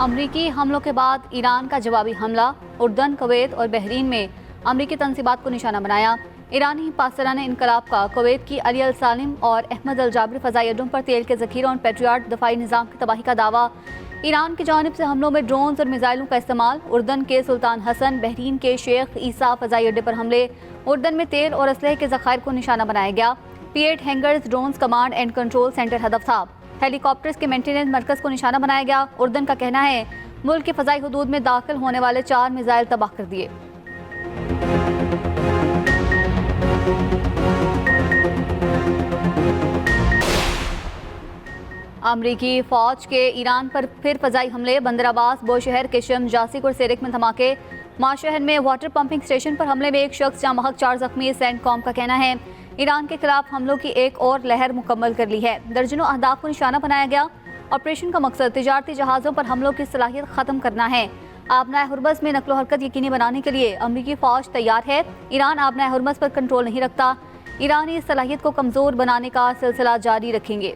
अमरीकी हमलों के बाद ईरान का जवाबी हमला, उर्दन, कुवैत और बहरीन में अमरीकी तंसीबात को निशाना बनाया। ईरानी पासरान इनकलाब का कुवैत की अली अल सालिम और अहमद अल जाबरी फ़ज़ाई अड्डों पर तेल के ज़ख़ीरों और पेट्रियाट दफ़ाई निज़ाम की तबाही का दावा। ईरान की जानिब से हमलों में ड्रोन्स और मिसाइलों का इस्तेमाल। उर्दन के सुल्तान हसन, बहरीन के शेख ईसा फ़ज़ाई अड्डे पर हमले। उर्दन में तेल और असलहे के ज़ख़ायर को निशाना बनाया गया। P8 hangars drones command and control centre हदफ था। हेलीकॉप्टर्स के मेंटेनेंस मरकज़ को निशाना बनाया गया। उर्दन का कहना है मुल्क के फ़ज़ाई हदूद में दाखिल होने वाले 4 मिसाइल तबाह कर दिए। अमरीकी फ़ौज के ईरान पर फिर फ़ज़ाई हमले। बंदर अब्बास, बोशहर, किशम, जासिक और सेरिक में धमाके। माशहर में वाटर पंपिंग स्टेशन पर हमले में एक शख्स जहाँ महक 4 ज़ख्मी। सेंटकॉम का कहना है ईरान के खिलाफ हमलों की एक और लहर मुकम्मल कर ली है। दर्जनों अहदाफ को निशाना बनाया गया। ऑपरेशन का मकसद तिजारती जहाज़ों पर हमलों की सलाहियत ख़त्म करना है। आबनाए हुर्मज़ में नकलो हरकत यकीनी बनाने के लिए अमरीकी फ़ौज तैयार है। ईरान आबनाए हुर्मज़ पर कंट्रोल नहीं रखता। ईरानी सलाहियत को कमज़ोर बनाने का सिलसिला जारी रखेंगे।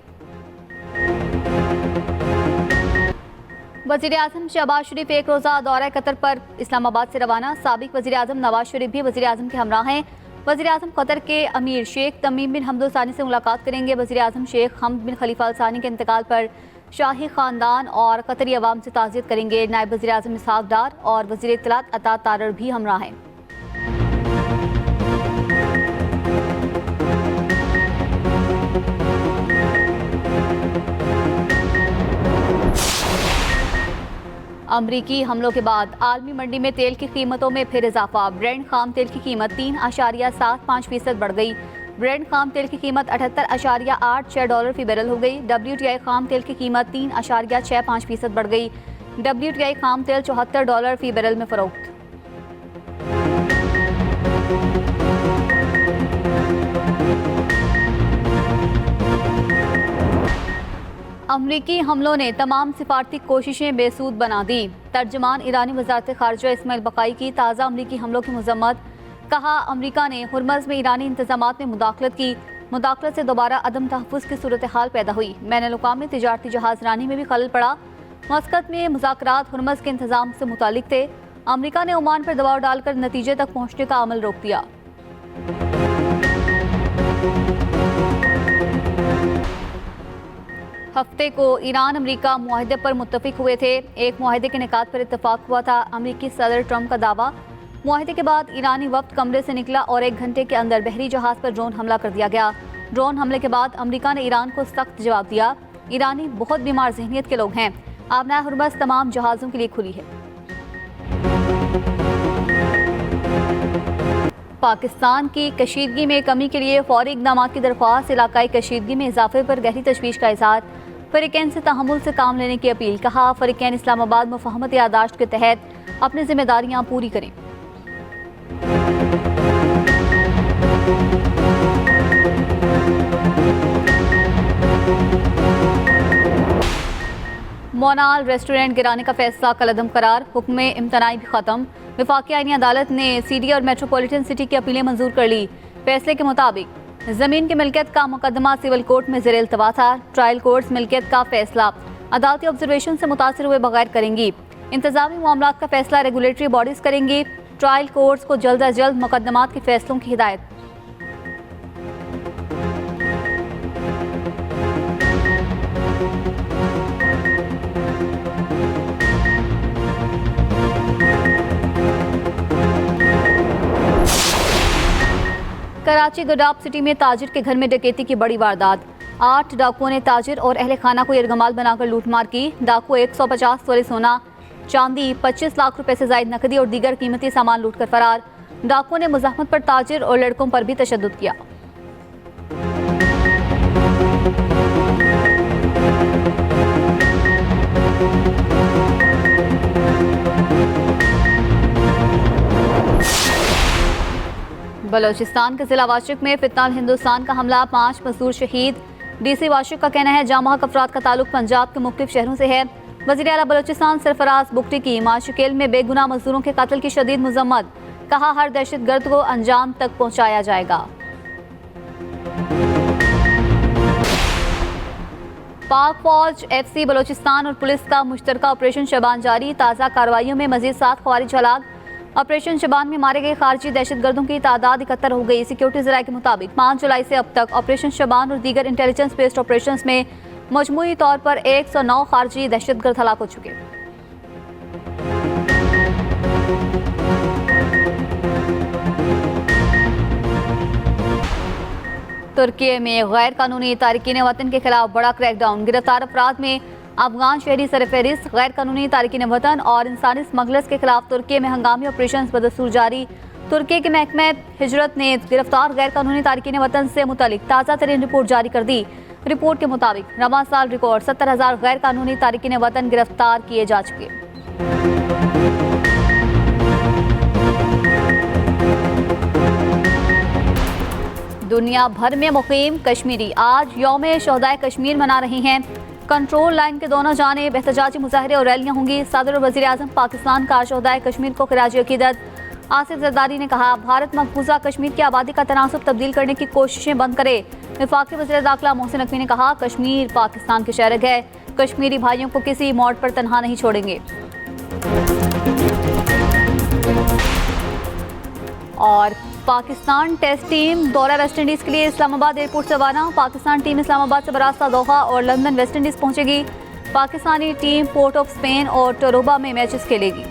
वज़ीर आज़म शहबाज शरीफ एक रोज़ा दौरा कतर पर इस्लामाबाद से रवाना। साबिक वज़ीर आज़म नवाज शरीफ भी वज़ीर आज़म के हमरा हैं। वज़ीर आज़म कतर के अमीर शेख तमीम बिन हम्द अल सानी से मुलाकात करेंगे। वज़ीर आज़म शेख हमद बिन खलीफा अल सानी के इंतकाल पर शाही ख़ानदान और कतरी अवाम से ताज़ियत करेंगे। नायब वज़ीर आज़म इसहाक़ डार और वज़ीर इत्तलात अता तारड़ भी हमरा हैं। अमरीकी हमलों के बाद आलमी मंडी में तेल की कीमतों में फिर इजाफा। ब्रेंट खाम तेल की कीमत 3.75% बढ़ गई। ब्रेंट खाम तेल की कीमत 78.86 डॉलर फी बैरल हो गई। WTI खाम तेल की कीमत 3.65% बढ़ गई। WTI खाम तेल 74 डॉलर फी बैरल में फरोख्त। अमरीकी हमलों ने तमाम सिफारती कोशिशें बेसूद बना दी। तर्जमान ईरानी वज़ारत ख़ारिजा इस्माइल बक़ाई की ताज़ा अमरीकी हमलों की मज़म्मत। कहा अमरीका ने हुर्मज़ में ईरानी इंतज़ामात में मुदाखलत की। मुदाखलत से दोबारा अदम तहफ़्फ़ुज़ की सूरत हाल पैदा हुई। बैनुल-अक़वामी तिजारती जहाज़ रानी में भी खलल पड़ा। मस्कत में मुज़ाकरात हुर्मज़ के इंतज़ाम से मुतालिक थे। अमरीका ने ओमान पर दबाव डालकर नतीजे तक पहुँचने का अमल रोक दिया। हफ्ते को ईरान अमरीका मुआहदे पर मुत्तफिक हुए थे। एक मुआहदे के निकात पर इत्तफाक हुआ था। अमरीकी सदर ट्रंप का दावा, मुआहदे के बाद ईरानी वफ्द कमरे से निकला और 1 घंटे के अंदर बहरी जहाज़ पर ड्रोन हमला कर दिया गया। ड्रोन हमले के बाद अमरीका ने ईरान को सख्त जवाब दिया। ईरानी बहुत बीमार ज़हनियत के लोग हैं। आबनाए हुर्मज़ तमाम जहाज़ों के लिए खुली है। पाकिस्तान की कशीदगी में कमी के लिए फौरी इक़दाम की दरख्वास्त। इलाकाई कशीदगी में इजाफे पर गहरी तशवीश का इज़हार। फ़रीक़ैन से तहम्मुल से काम लेने की अपील। कहा फ़रीक़ैन इस्लामाबाद मुफ़ाहमत यादाश्त के तहत अपनी जिम्मेदारियाँ पूरी करें। मोनाल रेस्टोरेंट गिराने का फैसला कलअदम करार। हुक्म इम्तनाई भी ख़त्म। वफाकी आईनी अदालत ने CD और मेट्रोपॉलिटन सिटी की अपीलें मंजूर कर ली। फैसले के मुताबिक ज़मीन की मिल्कियत का मुकदमा सिविल कोर्ट में ज़ेर इल्तवा था। ट्रायल कोर्ट्स मिल्कियत का फैसला अदालती ऑब्जर्वेशन से मुतासिर हुए बगैर करेंगी। इंतजामी मामलात का फैसला रेगुलेटरी बॉडीज़ करेंगी। ट्रायल कोर्ट्स को जल्द अज जल्द मुकदमात के फैसलों की हिदायत। कराची गडाप सिटी में ताजिर के घर में डकैती की बड़ी वारदात। 8 डाकुओं ने ताजिर और अहले खाना को यरगमाल बनाकर लूटमार की। डाकू 150 तोले सोना, चांदी, 25 लाख रुपए से जायद नकदी और दीगर कीमती सामान लूट कर फरार। डाकुओं ने मुज़ाहमत पर ताजिर और लड़कों पर भी तशद्दुद किया। बलोचिस्तान के जिला वाशिक में फितनाल हिंदुस्तान का हमला, 5 मजदूर शहीद। DC वाशिक का कहना है जामहक अफराद का ताल्लुक पंजाब के मुख्तलिफ शहरों से है। वज़ीर आला बलोचिस्तान सरफराज बुगटी की माशिकेल में बेगुनाह मजदूरों के कत्ल की शदीद मजम्मत। कहा हर दहशतगर्द को अंजाम तक पहुँचाया जाएगा। पाक फौज, FC बलोचिस्तान और पुलिस का मुश्तरका ऑपरेशन शबान जारी। ताज़ा कार्रवाइयों में मजीद 7 खवारिज हलाक। ऑपरेशन शबान में मारे गए खारजी दहशतगर्दों की तादाद 71 हो गई। सिक्योरिटी ज़राए के मुताबिक 5 जुलाई से अब तक ऑपरेशन शबान और दीगर इंटेलिजेंस बेस्ड ऑपरेशन में मजमूई तौर पर 109 खारजी दहशतगर्द हलाक हो चुके। तुर्की में गैर कानूनी तारकीन वतन के खिलाफ बड़ा क्रैकडाउन। गिरफ्तार अफराद में अफगान शहरी सरफहरिस्त, गैर कानूनी तारकीन वतन और इंसानी स्मगलर्स के खिलाफ तुर्की में हंगामी ऑपरेशन बदस्तूर जारी। तुर्की के महकमे हिजरत ने गिरफ्तार गैर कानूनी तारकीन वतन से मुतालिक ताज़ा तरीन रिपोर्ट जारी कर दी। रिपोर्ट के मुताबिक रवां साल रिकॉर्ड 70,000 गैर कानूनी तारकीन वतन गिरफ्तार किए जा चुके। दुनिया भर में मुकीम कश्मीरी आज यौम शोहदाए कश्मीर मना रहे हैं। कंट्रोल लाइन के दोनों जानिब एहतजाजी मुजाहरे और रैलियां होंगी। सदर और वज़ीर आज़म पाकिस्तान का शोहदाए कश्मीर को खिराज अकीदत। आसिफ जरदारी ने कहा, भारत मकबूजा कश्मीर की आबादी का तनासुब तब्दील करने की कोशिशें बंद करे। वफाकी वज़ीर दाखिला मोहसिन नकवी ने कहा, कश्मीर पाकिस्तान के शहर है, कश्मीरी भाइयों को किसी मोड़ पर तनहा नहीं छोड़ेंगे। और पाकिस्तान टेस्ट टीम दौरा वेस्ट इंडीज़ के लिए इस्लामाबाद एयरपोर्ट से रवाना। पाकिस्तान टीम इस्लामाबाद से बरास्ता दोहा और लंदन वेस्ट इंडीज़ पहुंचेगी। Pakistani team port of Spain और टोरोबा में मैचेस खेलेगी।